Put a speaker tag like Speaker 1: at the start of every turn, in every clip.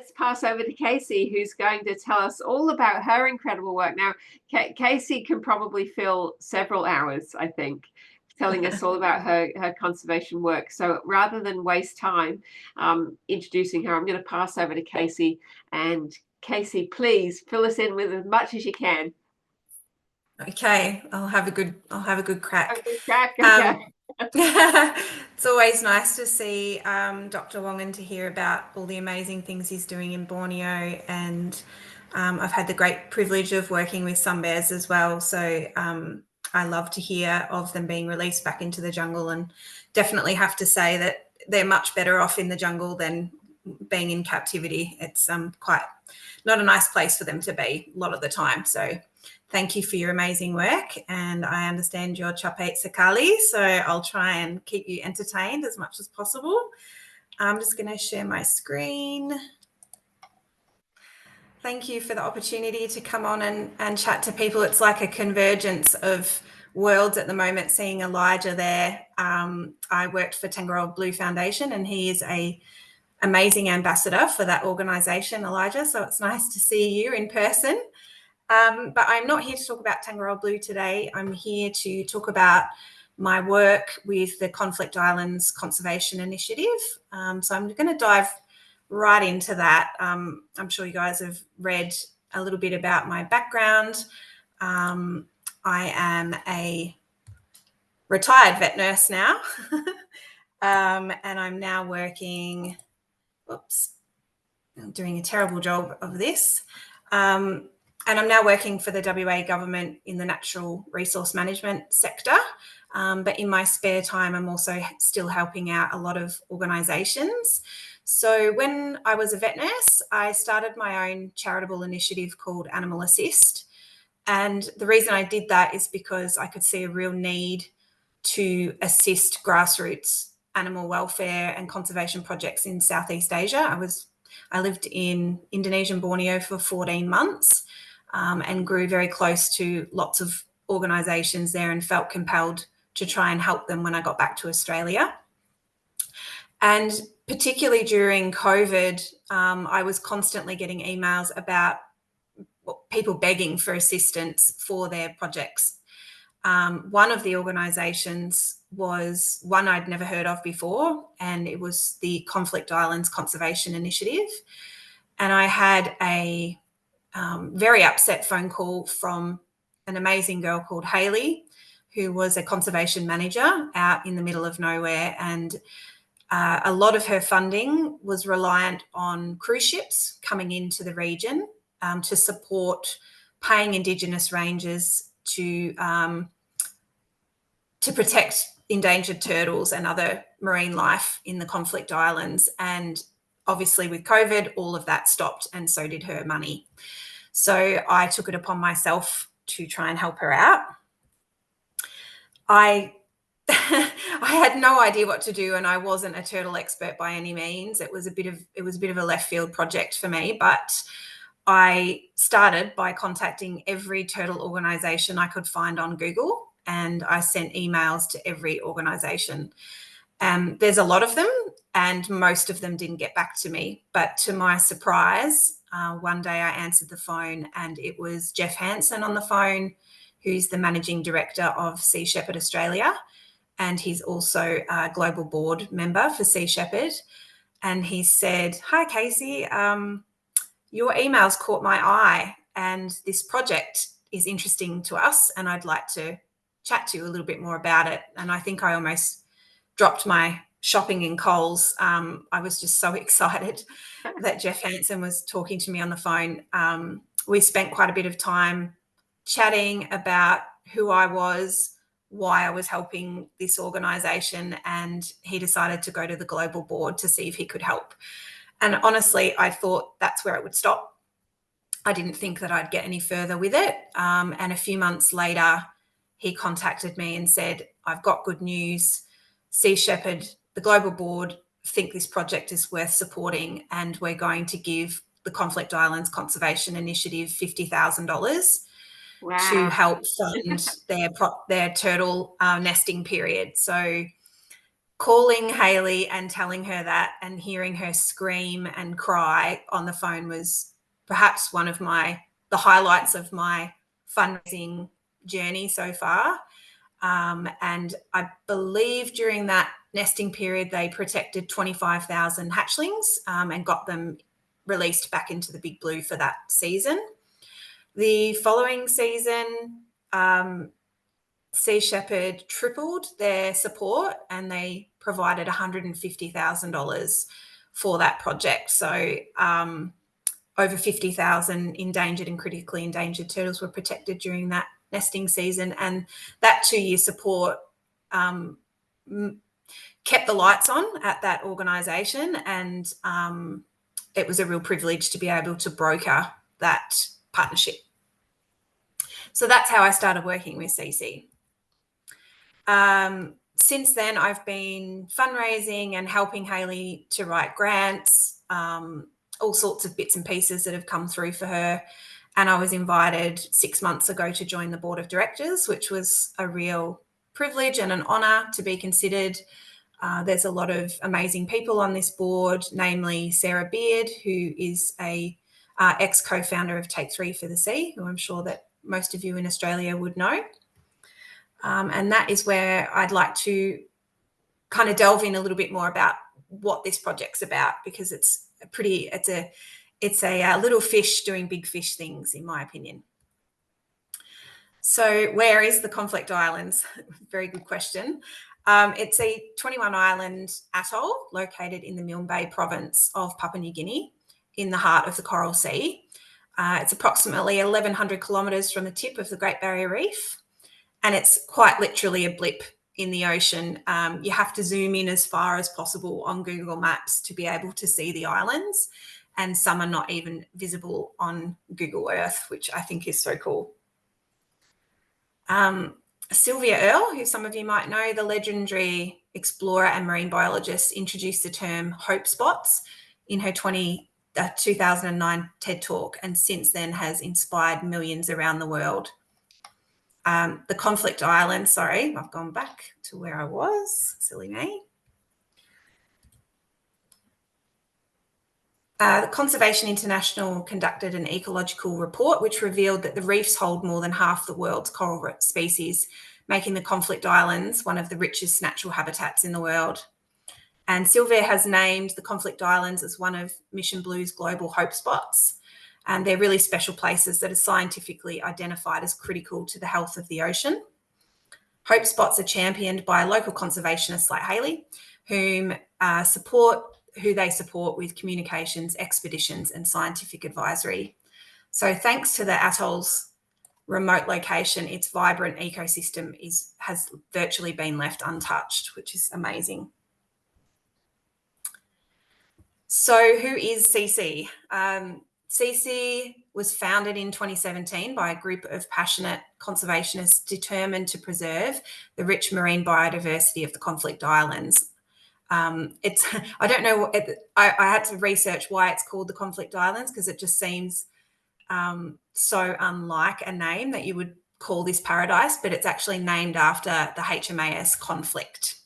Speaker 1: let's pass over to Casey, who's going to tell us all about her incredible work. Now, Casey can probably fill several hours, I think, telling us all about her conservation work. So rather than waste time introducing her, I'm going to pass over to Casey. And Casey, please fill us in with as much as you can.
Speaker 2: Okay, I'll have a good crack.
Speaker 1: A good crack, okay.
Speaker 2: It's always nice to see Dr. Wong and to hear about all the amazing things he's doing in Borneo, and I've had the great privilege of working with some bears as well, so I love to hear of them being released back into the jungle, and definitely have to say that they're much better off in the jungle than being in captivity. It's quite not a nice place for them to be a lot of the time, so thank you for your amazing work, and I understand you're Chapate Sakali, so I'll try and keep you entertained as much as possible. I'm just going to share my screen. Thank you for the opportunity to come on and chat to people. It's like a convergence of worlds at the moment, seeing Elijah there. I worked for Tangaroa Blue Foundation, and he is an amazing ambassador for that organisation, Elijah, so it's nice to see you in person. But I'm not here to talk about Tangaroa Blue today. I'm here to talk about my work with the Conflict Islands Conservation Initiative. So I'm going to dive right into that. I'm sure you guys have read a little bit about my background. I am a retired vet nurse now, and I'm now working, I'm doing a terrible job of this. And I'm now working for the WA government in the natural resource management sector. But in my spare time, I'm also still helping out a lot of organisations. So when I was a vet nurse, I started my own charitable initiative called Animal Assist. And the reason I did that is because I could see a real need to assist grassroots animal welfare and conservation projects in Southeast Asia. I lived in Indonesia and Borneo for 14 months. And grew very close to lots of organisations there, and felt compelled to try and help them when I got back to Australia. And particularly during COVID, I was constantly getting emails about people begging for assistance for their projects. One of the organisations was one I'd never heard of before, and it was the Conflict Islands Conservation Initiative. And I had a very upset phone call from an amazing girl called Hayley, who was a conservation manager out in the middle of nowhere. And a lot of her funding was reliant on cruise ships coming into the region to support paying Indigenous rangers to protect endangered turtles and other marine life in the Conflict Islands. And obviously with COVID, all of that stopped, and so did her money. So I took it upon myself to try and help her out. I had no idea what to do, and I wasn't a turtle expert by any means. It was a bit of a left field project for me, but I started by contacting every turtle organisation I could find on Google, and I sent emails to every organisation. There's a lot of them, and most of them didn't get back to me. But to my surprise, one day I answered the phone, and it was Jeff Hansen on the phone, who's the managing director of Sea Shepherd Australia. And he's also a global board member for Sea Shepherd. And he said, "Hi, Casey, your emails caught my eye, and this project is interesting to us, and I'd like to chat to you a little bit more about it." And I think I almost dropped my shopping in Coles. I was just so excited that Jeff Hansen was talking to me on the phone. We spent quite a bit of time chatting about who I was, why I was helping this organisation, and he decided to go to the global board to see if he could help. And honestly, I thought that's where it would stop. I didn't think that I'd get any further with it. And a few months later, he contacted me and said, "I've got good news. Sea Shepherd, the global board, think this project is worth supporting, and we're going to give the Conflict Islands Conservation Initiative $50,000 to help fund their turtle nesting period." So calling Hayley and telling her that and hearing her scream and cry on the phone was perhaps one of the highlights of my fundraising journey so far. And I believe during that nesting period, they protected 25,000 hatchlings and got them released back into the big blue for that season. The following season, Sea Shepherd tripled their support and they provided $150,000 for that project. So over 50,000 endangered and critically endangered turtles were protected during that nesting season. And that 2-year support kept the lights on at that organisation, and it was a real privilege to be able to broker that partnership. So that's how I started working with CC. Since then, I've been fundraising and helping Hayley to write grants, all sorts of bits and pieces that have come through for her. And I was invited 6 months ago to join the board of directors, which was a real privilege and an honour to be considered. There's a lot of amazing people on this board, namely Sarah Beard, who is a ex-co-founder of Take 3 for the Sea, who I'm sure that most of you in Australia would know. And that is where I'd like to kind of delve in a little bit more about what this project's about, because it's a little fish doing big fish things, in my opinion. So where is the Conflict Islands? Very good question. It's a 21-island atoll located in the Milne Bay province of Papua New Guinea in the heart of the Coral Sea. It's approximately 1,100 kilometres from the tip of the Great Barrier Reef, and it's quite literally a blip in the ocean. You have to zoom in as far as possible on Google Maps to be able to see the islands, and some are not even visible on Google Earth, which I think is so cool. Sylvia Earle, who some of you might know, the legendary explorer and marine biologist, introduced the term hope spots in her 2009 TED Talk, and since then has inspired millions around the world. The Conflict Islands, sorry, I've gone back to where I was, silly me. The Conservation International conducted an ecological report which revealed that the reefs hold more than half the world's coral species, making the Conflict Islands one of the richest natural habitats in the world. And Sylvia has named the Conflict Islands as one of Mission Blue's global hope spots. And they're really special places that are scientifically identified as critical to the health of the ocean. Hope spots are championed by local conservationists like Hayley, who they support with communications, expeditions, and scientific advisory. So thanks to the atoll's remote location, its vibrant ecosystem has virtually been left untouched, which is amazing. So who is CC? CC was founded in 2017 by a group of passionate conservationists determined to preserve the rich marine biodiversity of the Conflict Islands. I don't know, I had to research why it's called the Conflict Islands, because it just seems so unlike a name that you would call this paradise, but it's actually named after the HMAS Conflict.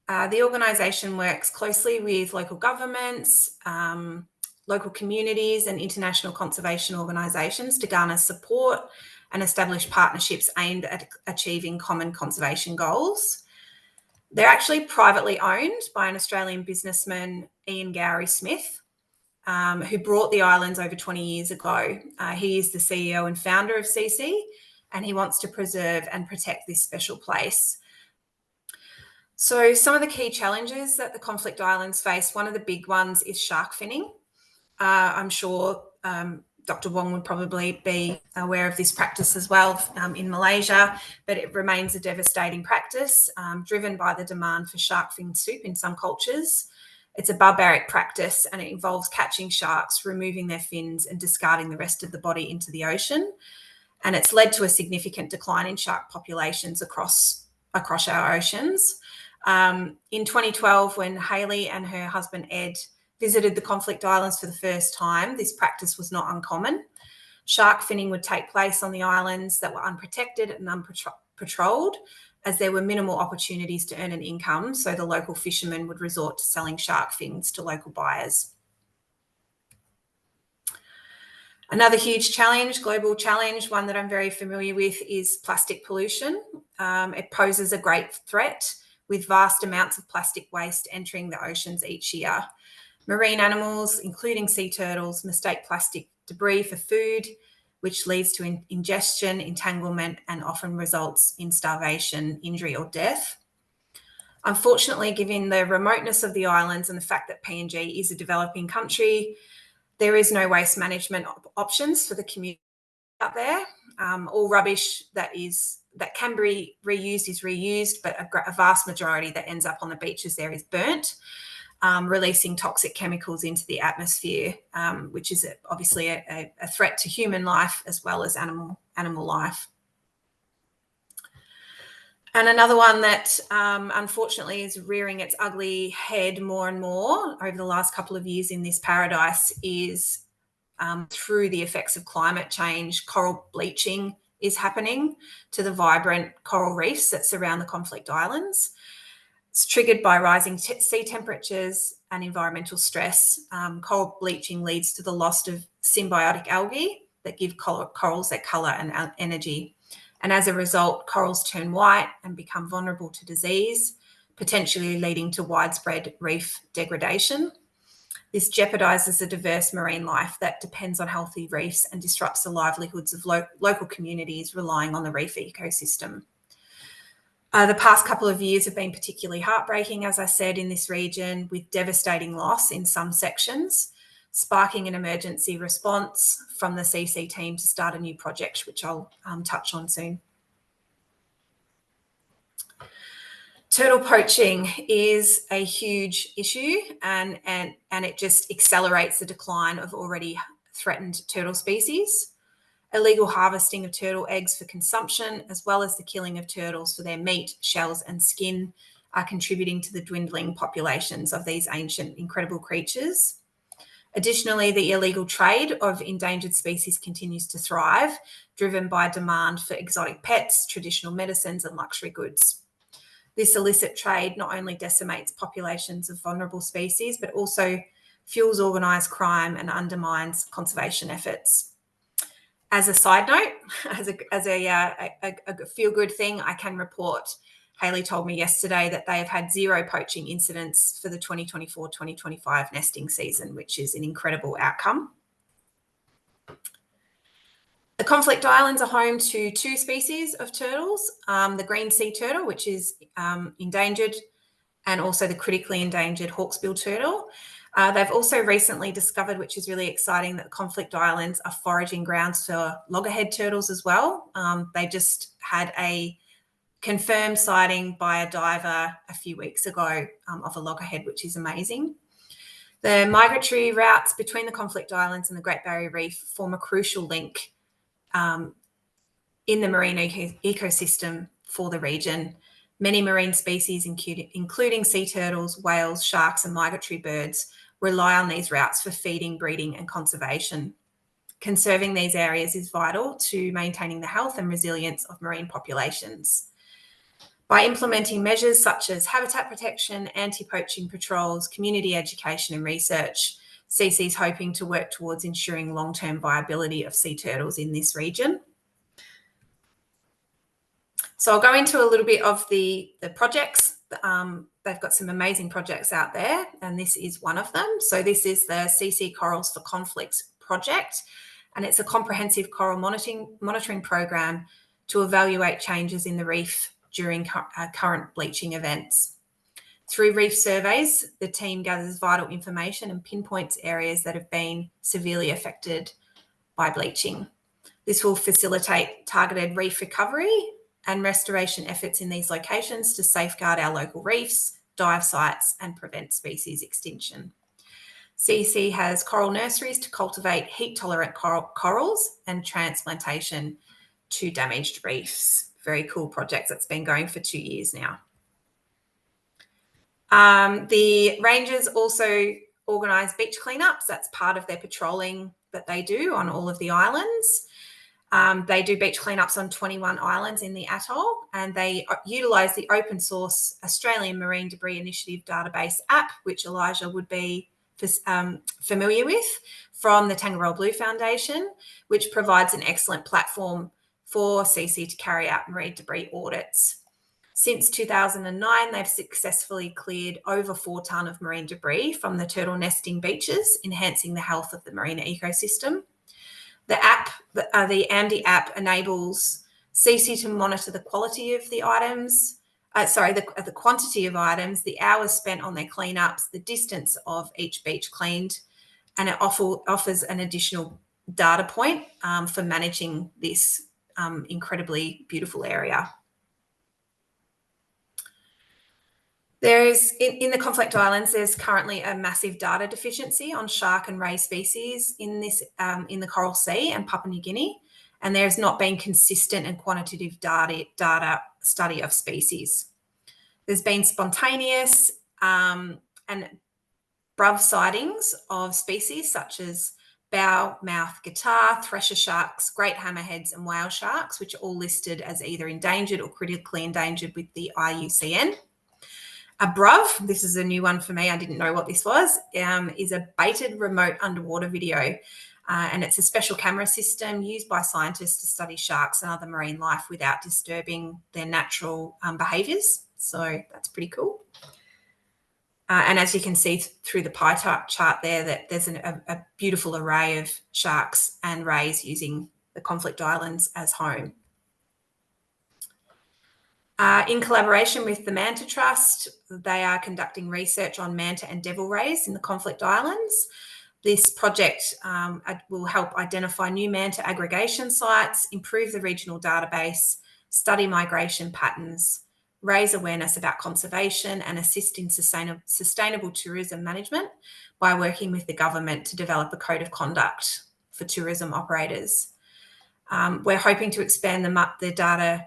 Speaker 2: The organisation works closely with local governments, local communities and international conservation organisations to garner support and establish partnerships aimed at achieving common conservation goals. They're actually privately owned by an Australian businessman, Ian Gowrie-Smith, who brought the islands over 20 years ago. He is the CEO and founder of CC, and he wants to preserve and protect this special place. So some of the key challenges that the Conflict Islands face, one of the big ones is shark finning. I'm sure Dr. Wong would probably be aware of this practice as well in Malaysia, but it remains a devastating practice driven by the demand for shark fin soup in some cultures. It's a barbaric practice and it involves catching sharks, removing their fins and discarding the rest of the body into the ocean. And it's led to a significant decline in shark populations across our oceans. In 2012, when Hayley and her husband Ed visited the Conflict Islands for the first time, this practice was not uncommon. Shark finning would take place on the islands that were unprotected and unpatrolled, as there were minimal opportunities to earn an income, so the local fishermen would resort to selling shark fins to local buyers. Another huge challenge, global challenge, one that I'm very familiar with, is plastic pollution. It poses a great threat, with vast amounts of plastic waste entering the oceans each year. Marine animals, including sea turtles, mistake plastic debris for food, which leads to ingestion, entanglement, and often results in starvation, injury, or death. Unfortunately, given the remoteness of the islands and the fact that PNG is a developing country, there is no waste management options for the community out there. All rubbish that can be reused is reused, but a vast majority that ends up on the beaches there is burnt, releasing toxic chemicals into the atmosphere, which is obviously a threat to human life as well as animal life. And another one that unfortunately is rearing its ugly head more and more over the last couple of years in this paradise is through the effects of climate change, coral bleaching is happening to the vibrant coral reefs that surround the Conflict Islands. It's triggered by rising sea temperatures and environmental stress. Coral bleaching leads to the loss of symbiotic algae that give corals their colour and energy. And as a result, corals turn white and become vulnerable to disease, potentially leading to widespread reef degradation. This jeopardises the diverse marine life that depends on healthy reefs and disrupts the livelihoods of local communities relying on the reef ecosystem. The past couple of years have been particularly heartbreaking, as I said, in this region, with devastating loss in some sections, sparking an emergency response from the CC team to start a new project, which I'll touch on soon. Turtle poaching is a huge issue, and it just accelerates the decline of already threatened turtle species. Illegal harvesting of turtle eggs for consumption, as well as the killing of turtles for their meat, shells, and skin, are contributing to the dwindling populations of these ancient, incredible creatures. Additionally, the illegal trade of endangered species continues to thrive, driven by demand for exotic pets, traditional medicines, and luxury goods. This illicit trade not only decimates populations of vulnerable species, but also fuels organised crime and undermines conservation efforts. As a side note, as a feel-good thing, I can report, Hayley told me yesterday that they have had 0 poaching incidents for the 2024-2025 nesting season, which is an incredible outcome. The Conflict Islands are home to 2 species of turtles, the green sea turtle, which is endangered, and also the critically endangered hawksbill turtle. They've also recently discovered, which is really exciting, that the Conflict Islands are foraging grounds for loggerhead turtles as well. They just had a confirmed sighting by a diver a few weeks ago of a loggerhead, which is amazing. The migratory routes between the Conflict Islands and the Great Barrier Reef form a crucial link in the marine ecosystem for the region. Many marine species, including sea turtles, whales, sharks, and migratory birds, rely on these routes for feeding, breeding, and conservation. Conserving these areas is vital to maintaining the health and resilience of marine populations. By implementing measures such as habitat protection, anti-poaching patrols, community education, and research, CC is hoping to work towards ensuring long-term viability of sea turtles in this region. So I'll go into a little bit of the projects. They've got some amazing projects out there, and this is one of them. So this is the CC Corals for Conflicts project, and it's a comprehensive coral monitoring program to evaluate changes in the reef during current bleaching events. Through reef surveys, the team gathers vital information and pinpoints areas that have been severely affected by bleaching. This will facilitate targeted reef recovery and restoration efforts in these locations to safeguard our local reefs, dive sites, and prevent species extinction. CC has coral nurseries to cultivate heat-tolerant corals and transplantation to damaged reefs. Very cool project that's been going for 2 years now. The rangers also organise beach cleanups. That's part of their patrolling that they do on all of the islands. They do beach cleanups on 21 islands in the atoll, and they utilise the open source Australian Marine Debris Initiative database app, which Elijah would be familiar with, from the Tangaroa Blue Foundation, which provides an excellent platform for CC to carry out marine debris audits. Since 2009, they've successfully cleared over 4 tonne of marine debris from the turtle nesting beaches, enhancing the health of the marine ecosystem. The app, the AMDI app, enables CC to monitor the quality of the items, the quantity of items, the hours spent on their cleanups, the distance of each beach cleaned, and it offers an additional data point for managing this incredibly beautiful area. There is, in the Conflict Islands, there's currently a massive data deficiency on shark and ray species in the Coral Sea and Papua New Guinea, and there has not been consistent and quantitative data study of species. There's been spontaneous and bruv sightings of species such as bow, mouth, guitar, thresher sharks, great hammerheads, and whale sharks, which are all listed as either endangered or critically endangered with the IUCN. A BRUV, this is a new one for me, I didn't know what this was, is a baited remote underwater video. And it's a special camera system used by scientists to study sharks and other marine life without disturbing their natural behaviours. So that's pretty cool. And as you can see through the pie chart there, that there's a beautiful array of sharks and rays using the Conflict Islands as home. In collaboration with the Manta Trust, they are conducting research on manta and devil rays in the Conflict Islands. This project will help identify new manta aggregation sites, improve the regional database, study migration patterns, raise awareness about conservation, and assist in sustainable tourism management by working with the government to develop a code of conduct for tourism operators. We're hoping to expand the data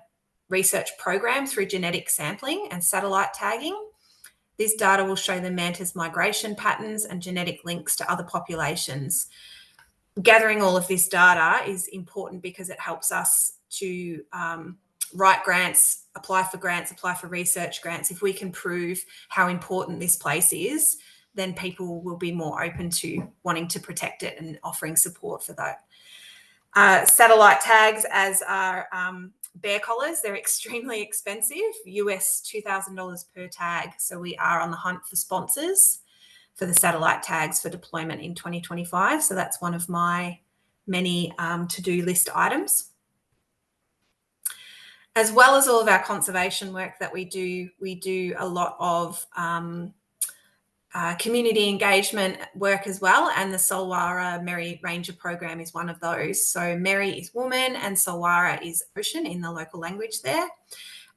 Speaker 2: research program through genetic sampling and satellite tagging. This data will show the manta's migration patterns and genetic links to other populations. Gathering all of this data is important because it helps us to write grants, apply for research grants. If we can prove how important this place is, then people will be more open to wanting to protect it and offering support for that. Satellite tags, as are bear collars, they're extremely expensive, US $2,000 per tag. So we are on the hunt for sponsors for the satellite tags for deployment in 2025. So that's one of my many to-do list items. As well as all of our conservation work that we do a lot of community engagement work as well, and the Solwara Merry Ranger program is one of those. So Merry is woman and Solwara is ocean in the local language there.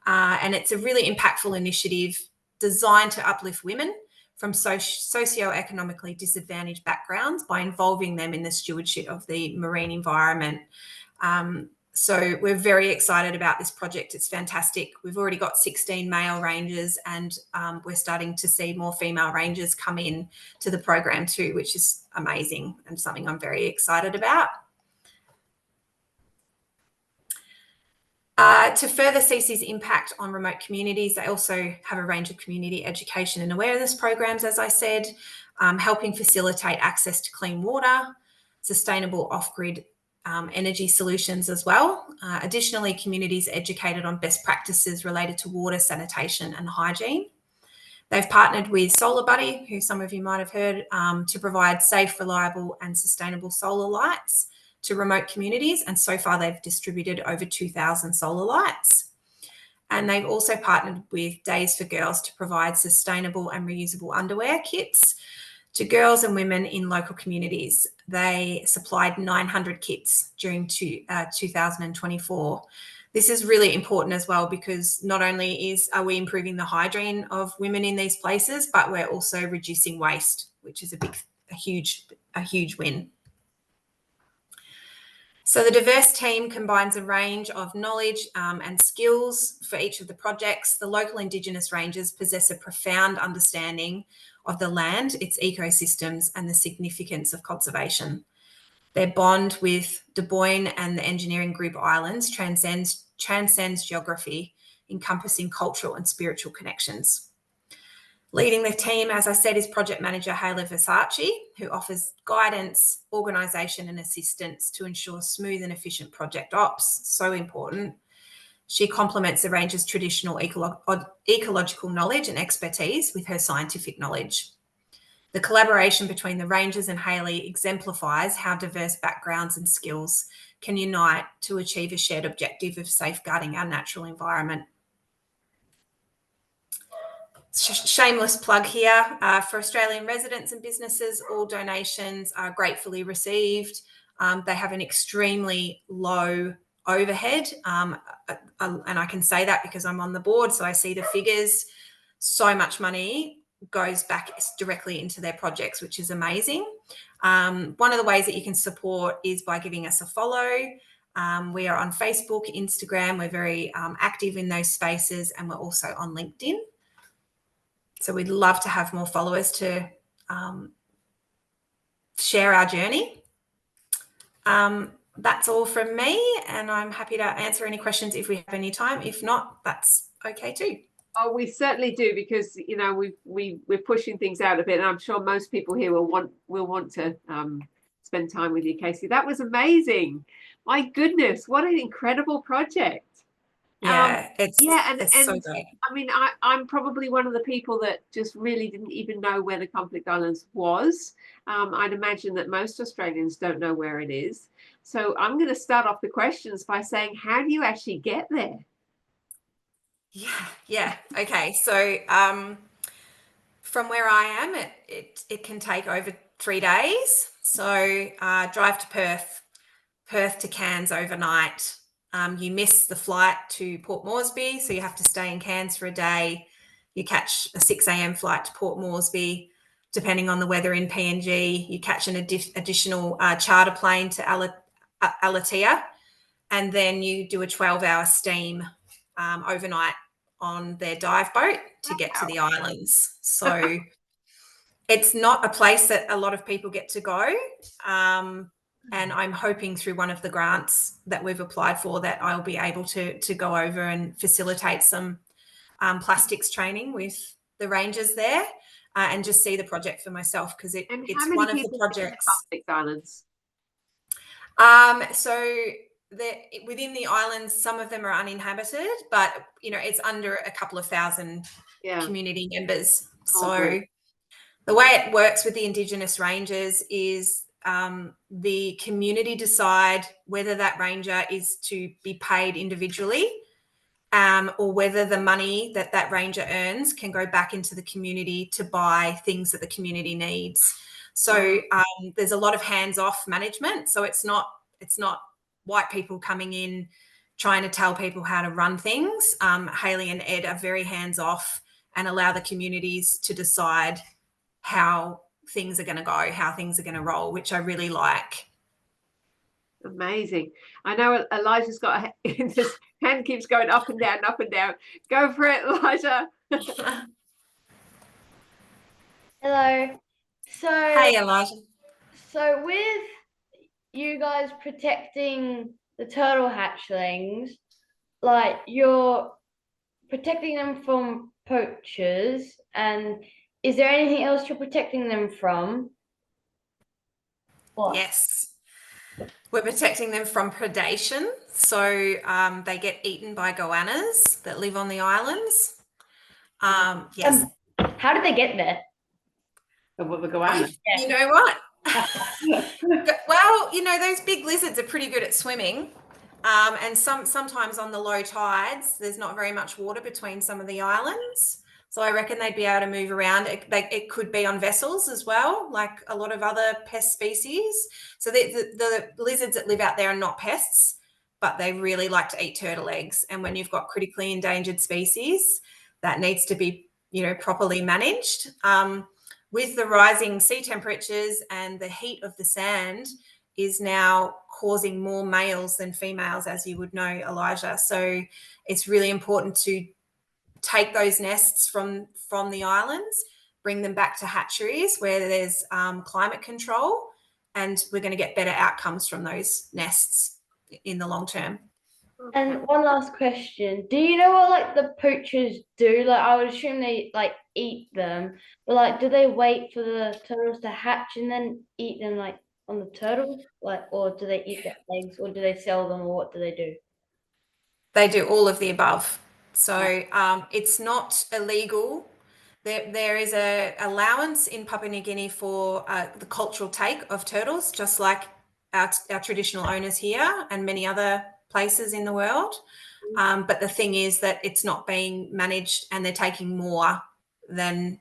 Speaker 2: And it's a really impactful initiative designed to uplift women from socio-economically disadvantaged backgrounds by involving them in the stewardship of the marine environment. So we're very excited about this project. It's fantastic. We've already got 16 male rangers, and we're starting to see more female rangers come in to the program too, which is amazing and something I'm very excited about. To further CC's impact on remote communities, they also have a range of community education and awareness programs, as I said, helping facilitate access to clean water, sustainable off-grid energy solutions as well. Additionally, communities are educated on best practices related to water, sanitation and hygiene. They've partnered with Solar Buddy, who some of you might have heard, to provide safe, reliable and sustainable solar lights to remote communities. And so far they've distributed over 2,000 solar lights. And they've also partnered with Days for Girls to provide sustainable and reusable underwear kits to girls and women in local communities. They supplied 900 kits during 2024. This is really important as well, because not only are we improving the hygiene of women in these places, but we're also reducing waste, which is a huge win. So the diverse team combines a range of knowledge and skills for each of the projects. The local Indigenous rangers possess a profound understanding of the land, its ecosystems, and the significance of conservation. Their bond with De Boyne and the Engineering Group Islands transcends geography, encompassing cultural and spiritual connections. Leading the team, as I said, is project manager Hayla Versace, who offers guidance, organisation and assistance to ensure smooth and efficient project ops. So important. She complements the ranger's traditional ecological knowledge and expertise with her scientific knowledge. The collaboration between the rangers and Hayley exemplifies how diverse backgrounds and skills can unite to achieve a shared objective of safeguarding our natural environment. Shameless plug here for Australian residents and businesses, all donations are gratefully received. They have an extremely low overhead, and I can say that because I'm on the board, so I see the figures. So much money goes back directly into their projects, which is amazing. One of the ways that you can support is by giving us a follow. We are on Facebook, Instagram. We're very active in those spaces, and we're also on LinkedIn. So we'd love to have more followers to share our journey. That's all from me, and I'm happy to answer any questions if we have any time. If not, that's okay too.
Speaker 1: Oh, we certainly do, because you know we're pushing things out a bit, and I'm sure most people here will want to spend time with you, Casey. That was amazing. My goodness, what an incredible project.
Speaker 2: Yeah,
Speaker 1: it's
Speaker 2: so great.
Speaker 1: I mean, I'm probably one of the people that just really didn't even know where the Conflict Islands was. I'd imagine that most Australians don't know where it is. So I'm going to start off the questions by saying, how do you actually get there?
Speaker 2: Yeah. Okay. So from where I am, it can take over 3 days. So drive to Perth to Cairns overnight. You miss the flight to Port Moresby, so you have to stay in Cairns for a day. You catch a 6 a.m. flight to Port Moresby. Depending on the weather in PNG, you catch an additional charter plane to Alatea, and then you do a 12-hour steam overnight on their dive boat to get to the islands. So it's not a place that a lot of people get to go. And I'm hoping through one of the grants that we've applied for that I'll be able to go over and facilitate some plastics training with the rangers there and just see the project for myself, because it's one of the projects.
Speaker 1: Conflict Islands?
Speaker 2: So within the islands, some of them are uninhabited, but it's under a couple of thousand community members. So the way it works with the Indigenous rangers is the community decide whether that ranger is to be paid individually, or whether the money that ranger earns can go back into the community to buy things that the community needs. So there's a lot of hands-off management. So it's not white people coming in trying to tell people how to run things. Hayley and Ed are very hands-off and allow the communities to decide how things are going to go, how things are going to roll, which I really like.
Speaker 1: Amazing. I know Elijah's got his hand keeps going up and down, up and down. Go for it, Elijah.
Speaker 3: Hello. So
Speaker 2: hey, Elijah.
Speaker 3: So with you guys protecting the turtle hatchlings, like you're protecting them from poachers, and is there anything else you're protecting them from? What?
Speaker 2: Yes. We're protecting them from predation. So they get eaten by goannas that live on the islands. Yes.
Speaker 3: How did they get there?
Speaker 1: The goanna.
Speaker 2: You know what? Well, those big lizards are pretty good at swimming. And sometimes on the low tides, there's not very much water between some of the islands. So I reckon they'd be able to move around. It could be on vessels as well, like a lot of other pest species. So the lizards that live out there are not pests, but they really like to eat turtle eggs. And when you've got critically endangered species, that needs to be, properly managed. With the rising sea temperatures and the heat of the sand is now causing more males than females, as you would know, Elijah. So it's really important to take those nests from the islands, bring them back to hatcheries where there's climate control, and we're going to get better outcomes from those nests in the long term.
Speaker 3: And one last question. Do you know what like the poachers do? Like I would assume they like eat them, but like do they wait for the turtles to hatch and then eat them like on the turtles? Like or do they eat the eggs or do they sell them or what do they do?
Speaker 2: They do all of the above. So it's not illegal. There is a allowance in Papua New Guinea for the cultural take of turtles, just like our traditional owners here and many other places in the world. But the thing is that it's not being managed and they're taking more than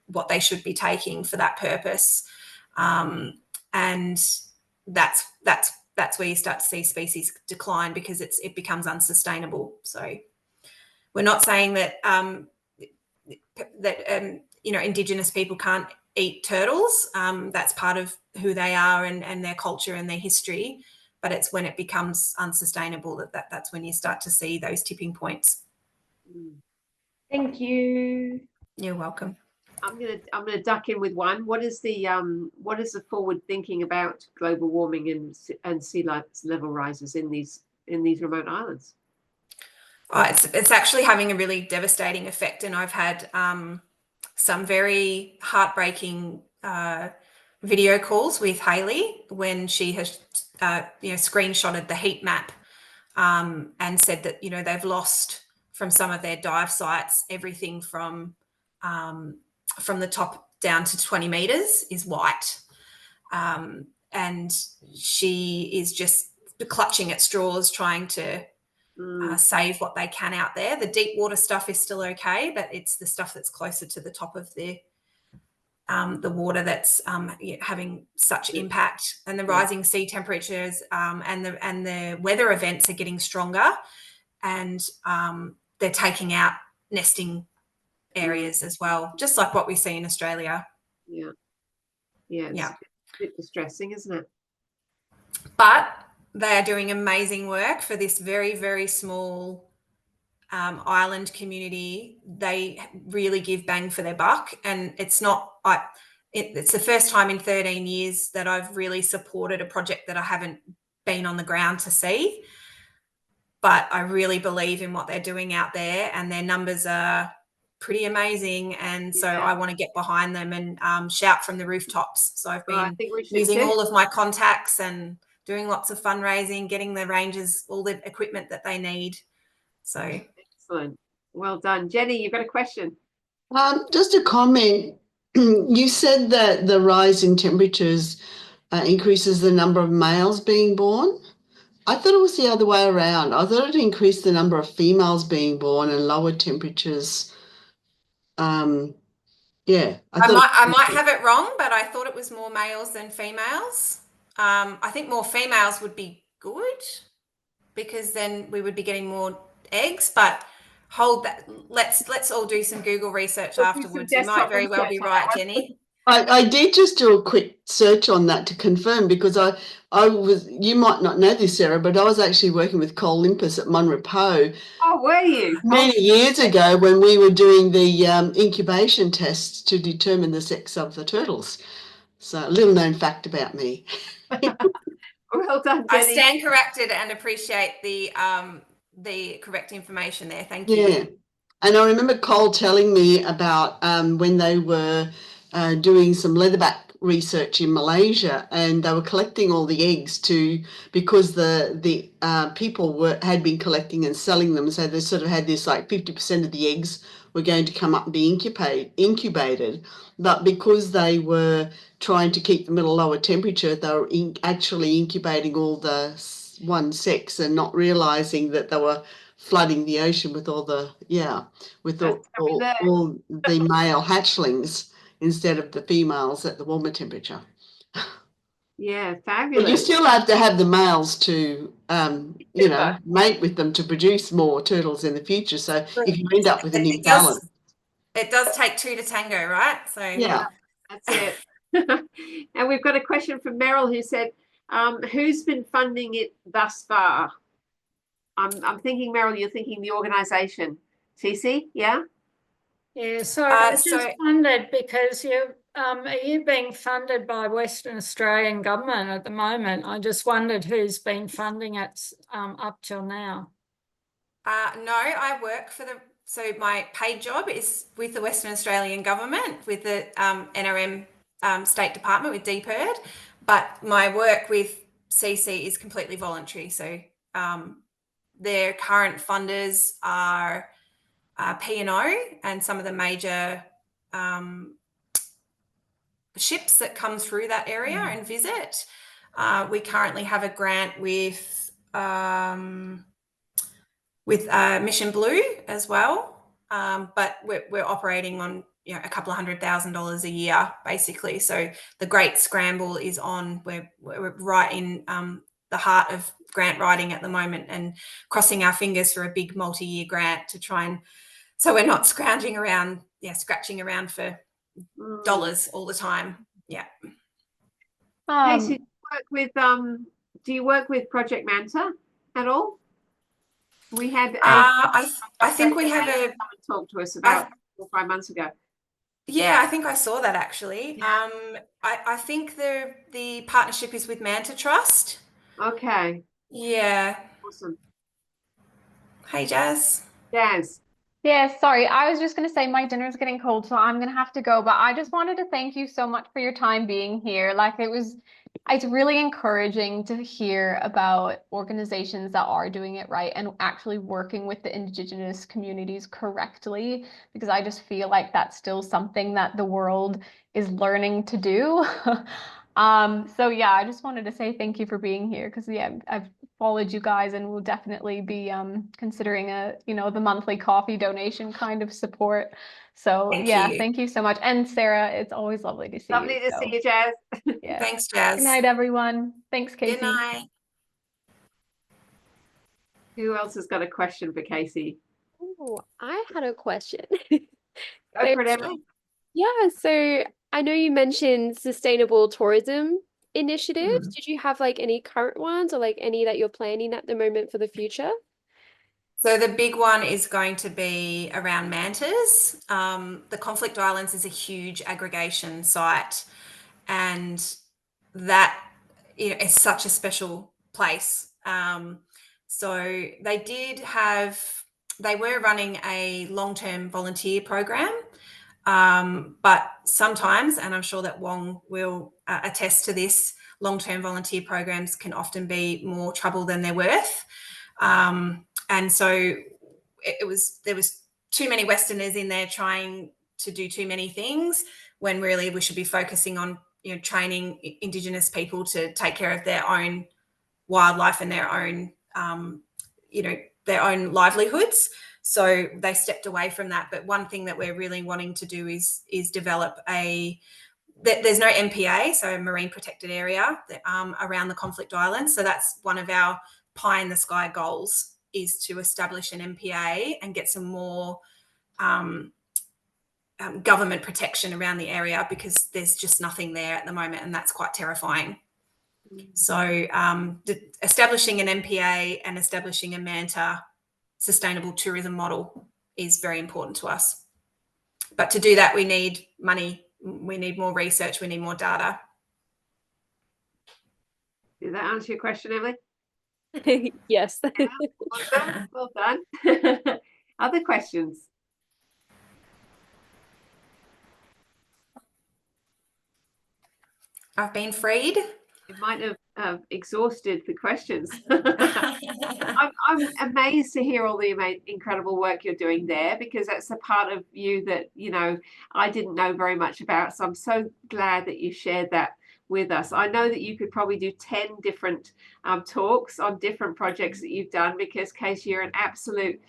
Speaker 2: what they should be taking for that purpose. And that's where you start to see species decline because it becomes unsustainable. So we're not saying that Indigenous people can't eat turtles. That's part of who they are and their culture and their history. But it's when it becomes unsustainable that's when you start to see those tipping points.
Speaker 3: Thank you.
Speaker 2: You're welcome.
Speaker 1: I'm gonna duck in with one. What is the forward thinking about global warming and sea level rises in these remote islands?
Speaker 2: It's actually having a really devastating effect, and I've had some very heartbreaking video calls with Hayley when she has screenshotted the heat map and said that they've lost from some of their dive sites everything from the top down to 20 meters is white, and she is just clutching at straws trying to save what they can out there. The deep water stuff is still okay, but it's the stuff that's closer to the top of the water that's having such impact. And the rising sea temperatures and the weather events are getting stronger, and they're taking out nesting areas as well, just like what we see in Australia.
Speaker 1: It's a bit distressing, isn't it?
Speaker 2: But they are doing amazing work for this very, very small island community. They really give bang for their buck, and it's the first time in 13 years that I've really supported a project that I haven't been on the ground to see. But I really believe in what they're doing out there, and their numbers are pretty amazing. And so I want to get behind them and shout from the rooftops. So I've been using all of my contacts and doing lots of fundraising, getting the rangers all the equipment that they need. So
Speaker 1: excellent. Well done. Jenny, you've got a question.
Speaker 4: Just a comment. You said that the rise in temperatures increases the number of males being born. I thought it was the other way around. I thought it increased the number of females being born and lower temperatures. I
Speaker 2: might have it wrong, but I thought it was more males than females. I think more females would be good because then we would be getting more eggs, but hold that. Let's all do some Google research afterwards. You might very well be right, Jenny.
Speaker 4: I did just do a quick search on that to confirm, because you might not know this, Sarah, but I was actually working with Cole Limpus at Monrepo.
Speaker 1: Oh, were you?
Speaker 4: Many years ago when we were doing the incubation tests to determine the sex of the turtles. So a little known fact about me.
Speaker 1: Well done, Jenny.
Speaker 2: I stand corrected and appreciate the correct information there. Thank you.
Speaker 4: Yeah. And I remember Cole telling me about when they were doing some leatherback research in Malaysia, and they were collecting all the eggs because the people had been collecting and selling them. So they sort of had this like 50% of the eggs were going to come up and be incubated. But because they were trying to keep them at a lower temperature, they were actually incubating all the one sex and not realizing that they were flooding the ocean with all the all the male hatchlings instead of the females at the warmer temperature.
Speaker 1: Yeah, fabulous.
Speaker 4: But you still have to have the males to mate with them to produce more turtles in the future. So if you end up with an imbalance,
Speaker 2: it does take two to tango, right? So
Speaker 4: yeah,
Speaker 1: that's it. And we've got a question from Meryl who said, who's been funding it thus far? I'm thinking, Meryl, you're thinking the organisation. Cece, yeah?
Speaker 5: Yeah, so it's just funded because Are you being funded by Western Australian government at the moment? I just wondered who's been funding it up till now.
Speaker 2: No, I work for so my paid job is with the Western Australian government, with the NRM State Department, with DPIRD, but my work with CC is completely voluntary. So their current funders are P&O and some of the major ships that come through that area and visit. We currently have a grant with Mission Blue as well, but we're operating on a couple of $100,000 a year basically. So the Great Scramble is on. We're right in the heart of grant writing at the moment, and crossing our fingers for a big multi-year grant to try and, so we're not scrounging around, scratching around for dollars all the time. Yeah.
Speaker 1: Casey, do you work with Project Manta at all? We had
Speaker 2: I think we have
Speaker 1: come and talk to us about 4 or 5 months ago.
Speaker 2: Yeah, I think I saw that actually. I think the partnership is with Manta Trust.
Speaker 1: Okay.
Speaker 2: Yeah.
Speaker 1: Awesome.
Speaker 2: Hey, Jazz.
Speaker 1: Jazz.
Speaker 6: Yeah, sorry. I was just going to say my dinner's getting cold, so I'm going to have to go. But I just wanted to thank you so much for your time being here. It's really encouraging to hear about organizations that are doing it right and actually working with the Indigenous communities correctly, because I just feel like that's still something that the world is learning to do. So yeah, I just wanted to say thank you for being here, because I've followed you guys and will definitely be considering the monthly coffee donation kind of support. So thank you so much. And Sarah, it's always lovely to see you.
Speaker 1: Lovely to see you, Jazz.
Speaker 6: Yeah.
Speaker 2: Thanks, Jazz.
Speaker 6: Good night, everyone. Thanks, Casey.
Speaker 2: Good night.
Speaker 1: Who else has got a question for Casey?
Speaker 7: Oh, I had a question.
Speaker 1: Go for it, Emily.
Speaker 7: Yeah, so I know you mentioned sustainable tourism initiatives. Did you have any current ones, or any that you're planning at the moment for the future?
Speaker 2: So the big one is going to be around mantas. The Conflict Islands is a huge aggregation site, and that is such a special place. So they were running a long-term volunteer program, but sometimes, and I'm sure that Wong will attest to this, long-term volunteer programs can often be more trouble than they're worth. And so there was too many Westerners in there trying to do too many things, when really we should be focusing on training Indigenous people to take care of their own wildlife and their own their own livelihoods. So they stepped away from that. But one thing that we're really wanting to do is develop there's no MPA, so a marine protected area around the Conflict Islands. So that's one of our pie in the sky goals, is to establish an MPA and get some more government protection around the area, because there's just nothing there at the moment, and that's quite terrifying. So establishing an MPA and establishing a Manta sustainable tourism model is very important to us. But to do that, we need money, we need more research, we need more data.
Speaker 1: Did that answer your question, Emily?
Speaker 7: Yes.
Speaker 1: Yeah, well done. Other questions?
Speaker 2: I've been freed.
Speaker 1: It might have exhausted the questions. I'm amazed to hear all the incredible work you're doing there, because that's a part of you that I didn't know very much about. So I'm so glad that you shared that with us. I know that you could probably do 10 different talks on different projects that you've done, because Casey, you're an absolute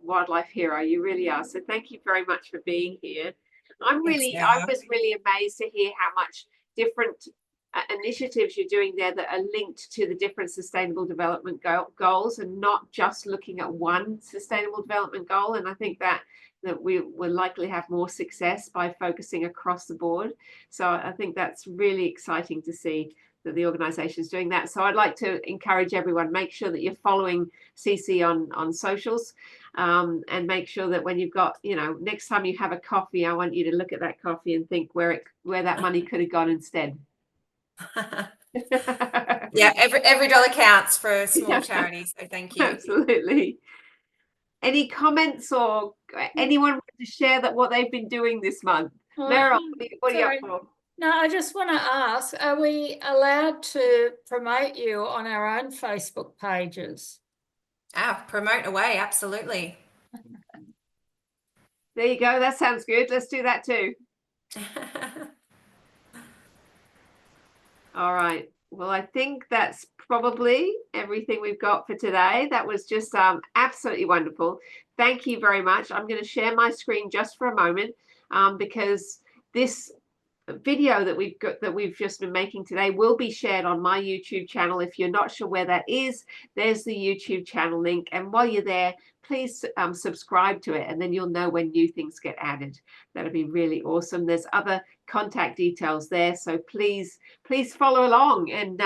Speaker 1: wildlife hero. You really are. So thank you very much for being here. I was really amazed to hear how much different initiatives you're doing there that are linked to the different sustainable development goals, and not just looking at one sustainable development goal. And I think that we will likely have more success by focusing across the board. So I think that's really exciting to see. that the organization is doing that. So I'd like to encourage everyone, make sure that you're following CC on socials, and make sure that when you've got, next time you have a coffee, I want you to look at that coffee and think where that money could have gone instead.
Speaker 2: Yeah, every dollar counts for a small charity, so thank you.
Speaker 1: Absolutely. Any comments or anyone want to share that what they've been doing this month? Meryl, what are you up for?
Speaker 5: No, I just want to ask, are we allowed to promote you on our own Facebook pages?
Speaker 2: Promote away, absolutely.
Speaker 1: There you go. That sounds good. Let's do that too. All right. Well, I think that's probably everything we've got for today. That was just absolutely wonderful. Thank you very much. I'm going to share my screen just for a moment, because this video that we've just been making today will be shared on my YouTube channel. If you're not sure where that is, there's the YouTube channel link, and while you're there, please subscribe to it, and then you'll know when new things get added. That'll be really awesome. There's other contact details there, so please follow along, and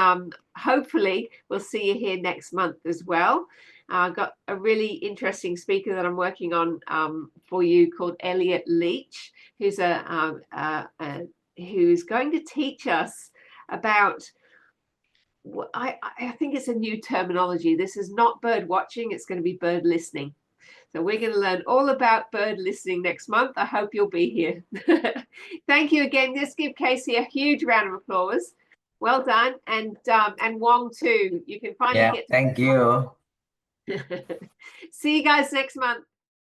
Speaker 1: hopefully we'll see you here next month as well. I've got a really interesting speaker that I'm working on for you called Elliot Leach, who's who's going to teach us about, I think it's a new terminology. This is not bird watching, it's going to be bird listening. So we're going to learn all about bird listening next month. I hope you'll be here. Thank you again. Just give Casey a huge round of applause. Well done. And Wong too. You can finally get to
Speaker 8: thank you.
Speaker 1: see you guys next month.